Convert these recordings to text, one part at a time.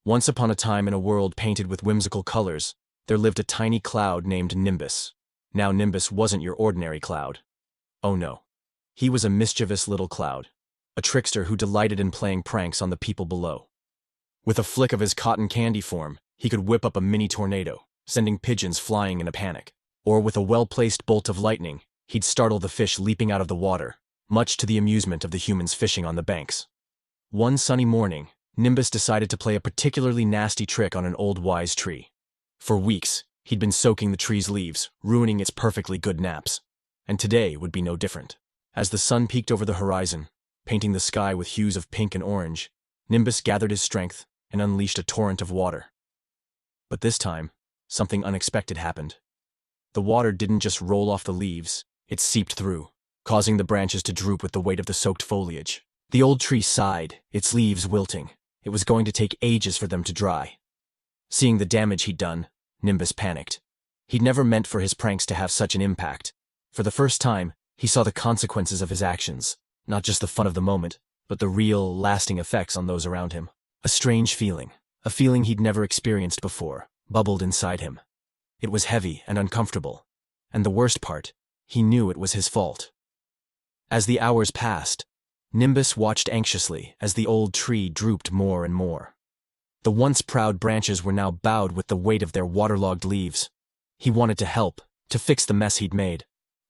Once upon a time in a world painted with whimsical colors, there lived a tiny cloud named Nimbus. Now Nimbus wasn't your ordinary cloud. Oh no. He was a mischievous little cloud, a trickster who delighted in playing pranks on the people below. With a flick of his cotton candy form, he could whip up a mini tornado, sending pigeons flying in a panic. Or with a well-placed bolt of lightning, he'd startle the fish leaping out of the water, much to the amusement of the humans fishing on the banks. One sunny morning, Nimbus decided to play a particularly nasty trick on an old wise tree. For weeks, he'd been soaking the tree's leaves, ruining its perfectly good naps. And today would be no different. As the sun peeked over the horizon, painting the sky with hues of pink and orange, Nimbus gathered his strength and unleashed a torrent of water. But this time, something unexpected happened. The water didn't just roll off the leaves, it seeped through, causing the branches to droop with the weight of the soaked foliage. The old tree sighed, its leaves wilting. It was going to take ages for them to dry. Seeing the damage he'd done, Nimbus panicked. He'd never meant for his pranks to have such an impact. For the first time, he saw the consequences of his actions, not just the fun of the moment, but the real, lasting effects on those around him. A strange feeling, a feeling he'd never experienced before, bubbled inside him. It was heavy and uncomfortable, and the worst part, he knew it was his fault. As the hours passed, Nimbus watched anxiously as the old tree drooped more and more. The once proud branches were now bowed with the weight of their waterlogged leaves. He wanted to help, to fix the mess he'd made,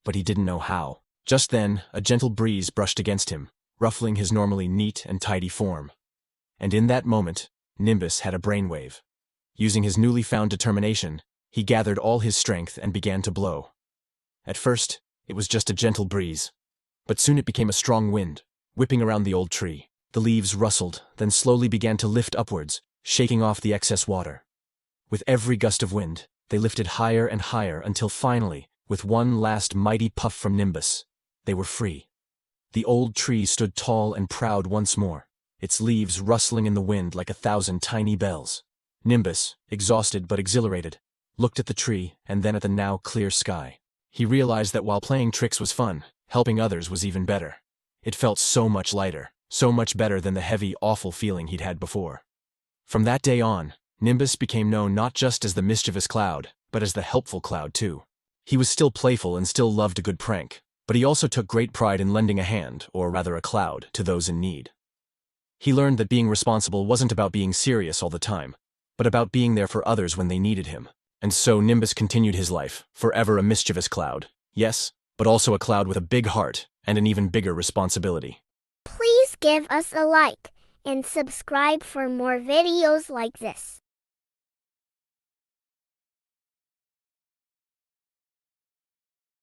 but he didn't know how. Just then, a gentle breeze brushed against him, ruffling his normally neat and tidy form. And in that moment, Nimbus had a brainwave. Using his newly found determination, he gathered all his strength and began to blow. At first, it was just a gentle breeze, but soon it became a strong wind, whipping around the old tree. The leaves rustled, then slowly began to lift upwards, shaking off the excess water. With every gust of wind, they lifted higher and higher until finally, with one last mighty puff from Nimbus, they were free. The old tree stood tall and proud once more, its leaves rustling in the wind like 1,000 tiny bells. Nimbus, exhausted but exhilarated, looked at the tree and then at the now clear sky. He realized that while playing tricks was fun, helping others was even better. It felt so much lighter, so much better than the heavy, awful feeling he'd had before. From that day on, Nimbus became known not just as the mischievous cloud, but as the helpful cloud too. He was still playful and still loved a good prank, but he also took great pride in lending a hand, or rather a cloud, to those in need. He learned that being responsible wasn't about being serious all the time, but about being there for others when they needed him. And so Nimbus continued his life, forever a mischievous cloud. Yes, but also a cloud with a big heart and an even bigger responsibility. Please give us a like and subscribe for more videos like this.